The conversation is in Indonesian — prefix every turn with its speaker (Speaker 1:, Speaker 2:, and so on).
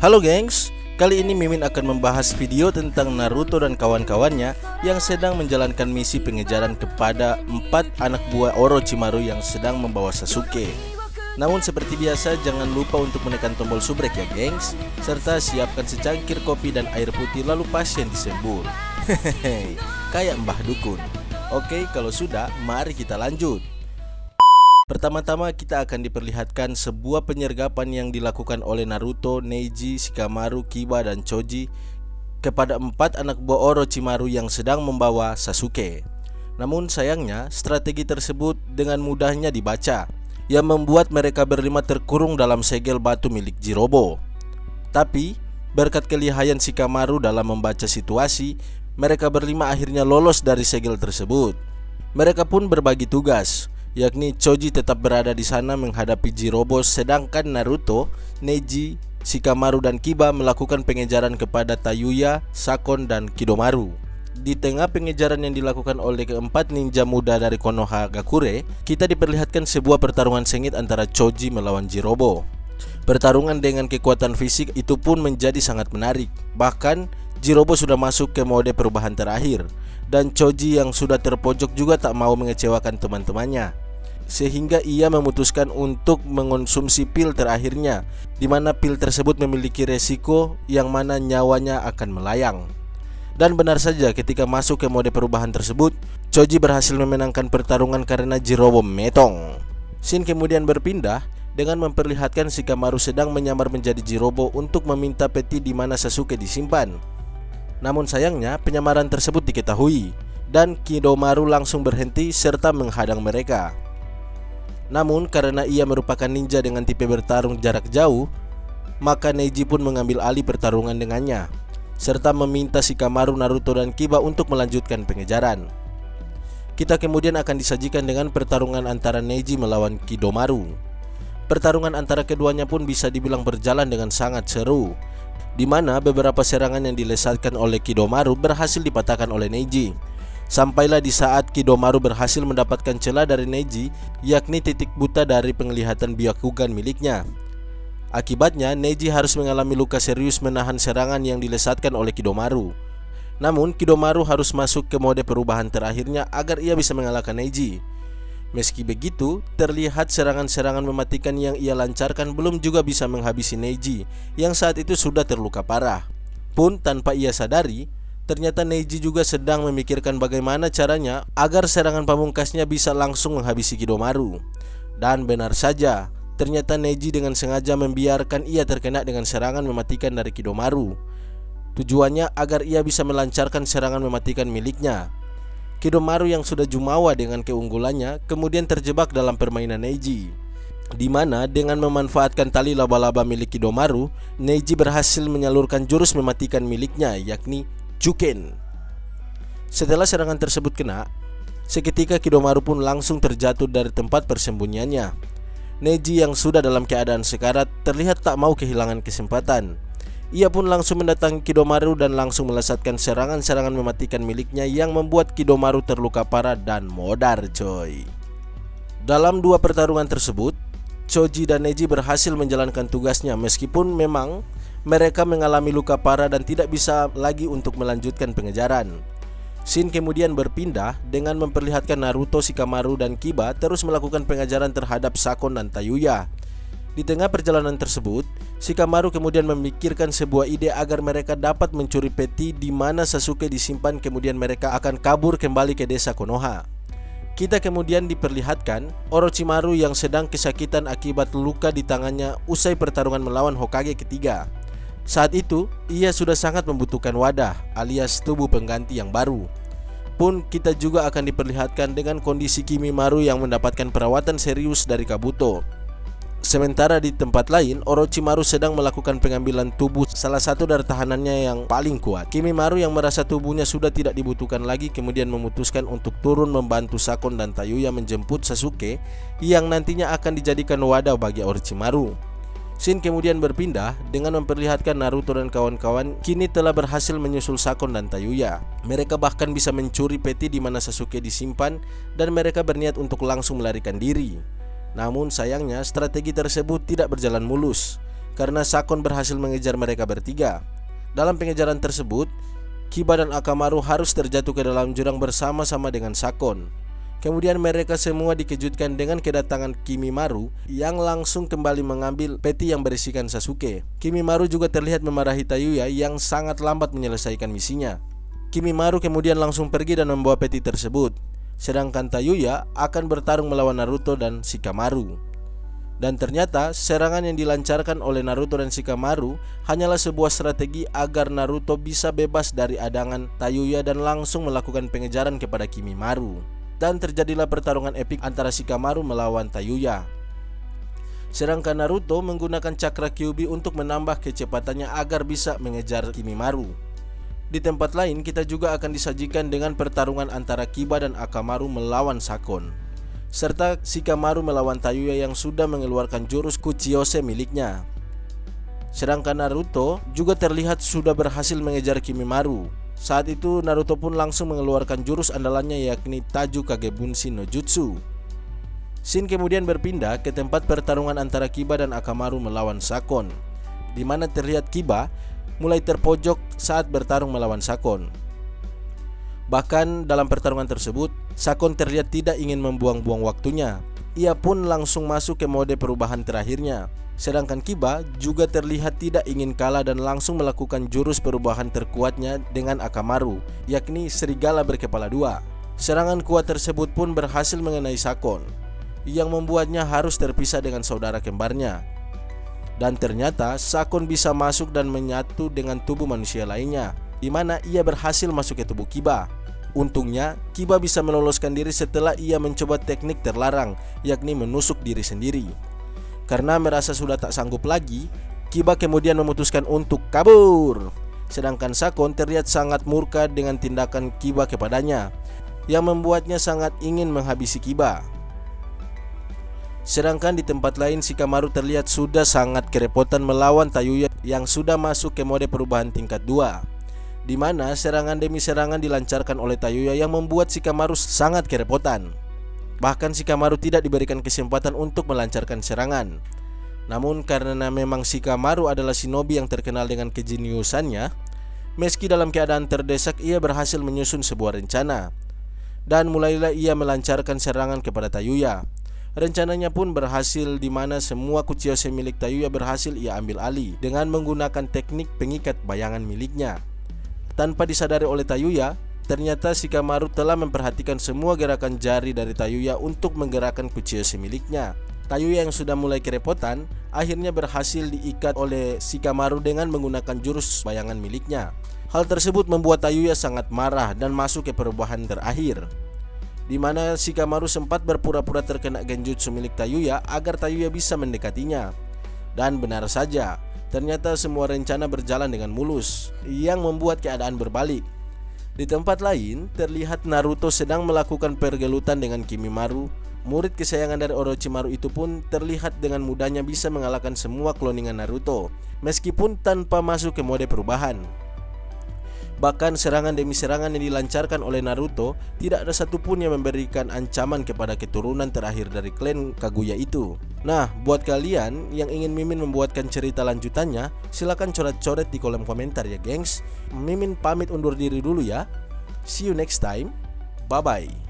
Speaker 1: Halo gengs, kali ini Mimin akan membahas video tentang Naruto dan kawan-kawannya yang sedang menjalankan misi pengejaran kepada 4 anak buah Orochimaru yang sedang membawa Sasuke. Namun seperti biasa jangan lupa untuk menekan tombol subrek ya gengs, serta siapkan secangkir kopi dan air putih lalu pasien disembur. Hehehe, kayak Mbah Dukun. Oke, kalau sudah mari kita lanjut. Pertama-tama kita akan diperlihatkan sebuah penyergapan yang dilakukan oleh Naruto, Neji, Shikamaru, Kiba, dan Choji kepada 4 anak buah Orochimaru yang sedang membawa Sasuke. Namun sayangnya strategi tersebut dengan mudahnya dibaca, yang membuat mereka berlima terkurung dalam segel batu milik Jirobo. Tapi berkat kelihayan Shikamaru dalam membaca situasi, mereka berlima akhirnya lolos dari segel tersebut. Mereka pun berbagi tugas, yakni Choji tetap berada di sana menghadapi Jirobo, sedangkan Naruto, Neji, Shikamaru, dan Kiba melakukan pengejaran kepada Tayuya, Sakon, dan Kidomaru. Di tengah pengejaran yang dilakukan oleh keempat ninja muda dari Konohagakure, kita diperlihatkan sebuah pertarungan sengit antara Choji melawan Jirobo. Pertarungan dengan kekuatan fisik itu pun menjadi sangat menarik. Bahkan Jirobo sudah masuk ke mode perubahan terakhir, dan Choji yang sudah terpojok juga tak mau mengecewakan teman-temannya, sehingga ia memutuskan untuk mengonsumsi pil terakhirnya, di mana pil tersebut memiliki resiko yang mana nyawanya akan melayang. Dan benar saja, ketika masuk ke mode perubahan tersebut, Choji berhasil memenangkan pertarungan karena Jirobo metong. Scene kemudian berpindah dengan memperlihatkan Shikamaru sedang menyamar menjadi Jirobo untuk meminta peti di mana Sasuke disimpan. Namun sayangnya penyamaran tersebut diketahui, dan Kidomaru langsung berhenti serta menghadang mereka. Namun karena ia merupakan ninja dengan tipe bertarung jarak jauh, maka Neji pun mengambil alih pertarungan dengannya, serta meminta Shikamaru, Naruto, dan Kiba untuk melanjutkan pengejaran. Kita kemudian akan disajikan dengan pertarungan antara Neji melawan Kidomaru. Pertarungan antara keduanya pun bisa dibilang berjalan dengan sangat seru, di mana beberapa serangan yang dilesatkan oleh Kidomaru berhasil dipatahkan oleh Neji. Sampailah di saat Kidomaru berhasil mendapatkan celah dari Neji, yakni titik buta dari penglihatan Byakugan miliknya. Akibatnya Neji harus mengalami luka serius menahan serangan yang dilesatkan oleh Kidomaru. Namun Kidomaru harus masuk ke mode perubahan terakhirnya agar ia bisa mengalahkan Neji. Meski begitu, terlihat serangan-serangan mematikan yang ia lancarkan belum juga bisa menghabisi Neji yang saat itu sudah terluka parah. Pun tanpa ia sadari, ternyata Neji juga sedang memikirkan bagaimana caranya agar serangan pamungkasnya bisa langsung menghabisi Kidomaru. Dan benar saja, ternyata Neji dengan sengaja membiarkan ia terkena dengan serangan mematikan dari Kidomaru. Tujuannya agar ia bisa melancarkan serangan mematikan miliknya. Kidomaru yang sudah jumawa dengan keunggulannya kemudian terjebak dalam permainan Neji, di mana dengan memanfaatkan tali laba-laba milik Kidomaru, Neji berhasil menyalurkan jurus mematikan miliknya, yakni Juken. Setelah serangan tersebut kena, seketika Kidomaru pun langsung terjatuh dari tempat persembunyiannya. Neji yang sudah dalam keadaan sekarat terlihat tak mau kehilangan kesempatan. Ia pun langsung mendatangi Kidomaru dan langsung melesatkan serangan-serangan mematikan miliknya yang membuat Kidomaru terluka parah dan modar coy. Dalam dua pertarungan tersebut, Choji dan Neji berhasil menjalankan tugasnya meskipun memang mereka mengalami luka parah dan tidak bisa lagi untuk melanjutkan pengejaran. Scene kemudian berpindah dengan memperlihatkan Naruto, Shikamaru, dan Kiba terus melakukan pengejaran terhadap Sakon dan Tayuya. Di tengah perjalanan tersebut, Shikamaru kemudian memikirkan sebuah ide agar mereka dapat mencuri peti di mana Sasuke disimpan, kemudian mereka akan kabur kembali ke desa Konoha. Kita kemudian diperlihatkan Orochimaru yang sedang kesakitan akibat luka di tangannya usai pertarungan melawan Hokage ketiga. Saat itu, ia sudah sangat membutuhkan wadah alias tubuh pengganti yang baru. Pun kita juga akan diperlihatkan dengan kondisi Kimimaru yang mendapatkan perawatan serius dari Kabuto. Sementara di tempat lain, Orochimaru sedang melakukan pengambilan tubuh salah satu dari tahanannya yang paling kuat. Kimimaru yang merasa tubuhnya sudah tidak dibutuhkan lagi kemudian memutuskan untuk turun membantu Sakon dan Tayuya menjemput Sasuke yang nantinya akan dijadikan wadah bagi Orochimaru. Scene kemudian berpindah dengan memperlihatkan Naruto dan kawan-kawan kini telah berhasil menyusul Sakon dan Tayuya. Mereka bahkan bisa mencuri peti di mana Sasuke disimpan dan mereka berniat untuk langsung melarikan diri. Namun sayangnya strategi tersebut tidak berjalan mulus. karena Sakon berhasil mengejar mereka bertiga. Dalam pengejaran tersebut, Kiba dan Akamaru harus terjatuh ke dalam jurang bersama-sama dengan Sakon. Kemudian mereka semua dikejutkan dengan kedatangan Kimimaru yang langsung kembali mengambil peti yang berisikan Sasuke. Kimimaru juga terlihat memarahi Tayuya yang sangat lambat menyelesaikan misinya. Kimimaru kemudian langsung pergi dan membawa peti tersebut, sedangkan Tayuya akan bertarung melawan Naruto dan Shikamaru. Dan ternyata serangan yang dilancarkan oleh Naruto dan Shikamaru hanyalah sebuah strategi agar Naruto bisa bebas dari adangan Tayuya dan langsung melakukan pengejaran kepada Kimimaru. Dan terjadilah pertarungan epik antara Shikamaru melawan Tayuya. Sedangkan Naruto menggunakan cakra Kyuubi untuk menambah kecepatannya agar bisa mengejar Kimimaru. Di tempat lain kita juga akan disajikan dengan pertarungan antara Kiba dan Akamaru melawan Sakon, serta Shikamaru melawan Tayuya yang sudah mengeluarkan jurus Kuchiyose miliknya. Sedangkan Naruto juga terlihat sudah berhasil mengejar Kimimaru. Saat itu Naruto pun langsung mengeluarkan jurus andalannya yakni Taju Kagebunshi no Jutsu. Scene kemudian berpindah ke tempat pertarungan antara Kiba dan Akamaru melawan Sakon, di mana terlihat Kiba mulai terpojok saat bertarung melawan Sakon. Bahkan dalam pertarungan tersebut, Sakon terlihat tidak ingin membuang-buang waktunya. Ia pun langsung masuk ke mode perubahan terakhirnya. Sedangkan Kiba juga terlihat tidak ingin kalah dan langsung melakukan jurus perubahan terkuatnya dengan Akamaru, yakni Serigala Berkepala Dua. Serangan kuat tersebut pun berhasil mengenai Sakon, yang membuatnya harus terpisah dengan saudara kembarnya. Dan ternyata Sakon bisa masuk dan menyatu dengan tubuh manusia lainnya, di mana ia berhasil masuk ke tubuh Kiba. Untungnya Kiba bisa meloloskan diri setelah ia mencoba teknik terlarang, yakni menusuk diri sendiri. Karena merasa sudah tak sanggup lagi, Kiba kemudian memutuskan untuk kabur. Sedangkan Sakon terlihat sangat murka dengan tindakan Kiba kepadanya, yang membuatnya sangat ingin menghabisi Kiba. Sedangkan di tempat lain Shikamaru terlihat sudah sangat kerepotan melawan Tayuya yang sudah masuk ke mode perubahan tingkat 2, di mana serangan demi serangan dilancarkan oleh Tayuya yang membuat Shikamaru sangat kerepotan. Bahkan Shikamaru tidak diberikan kesempatan untuk melancarkan serangan. Namun karena memang Shikamaru adalah shinobi yang terkenal dengan kejeniusannya, meski dalam keadaan terdesak ia berhasil menyusun sebuah rencana. Dan mulailah ia melancarkan serangan kepada Tayuya. Rencananya pun berhasil, di mana semua Kuchiyose milik Tayuya berhasil ia ambil alih dengan menggunakan teknik pengikat bayangan miliknya. Tanpa disadari oleh Tayuya, ternyata Shikamaru telah memperhatikan semua gerakan jari dari Tayuya untuk menggerakkan Kuchiyose miliknya. Tayuya yang sudah mulai kerepotan akhirnya berhasil diikat oleh Shikamaru dengan menggunakan jurus bayangan miliknya. Hal tersebut membuat Tayuya sangat marah dan masuk ke perubahan terakhir, di mana Shikamaru sempat berpura-pura terkena genjutsu milik Tayuya agar Tayuya bisa mendekatinya. Dan benar saja, ternyata semua rencana berjalan dengan mulus, yang membuat keadaan berbalik. Di tempat lain, terlihat Naruto sedang melakukan pergelutan dengan Kimimaru. Murid kesayangan dari Orochimaru itu pun terlihat dengan mudahnya bisa mengalahkan semua kloningan Naruto, meskipun tanpa masuk ke mode perubahan. Bahkan serangan demi serangan yang dilancarkan oleh Naruto, tidak ada satupun yang memberikan ancaman kepada keturunan terakhir dari klan Kaguya itu. Nah, buat kalian yang ingin Mimin membuatkan cerita lanjutannya, silahkan coret-coret di kolom komentar ya gengs. Mimin pamit undur diri dulu ya. See you next time. Bye bye.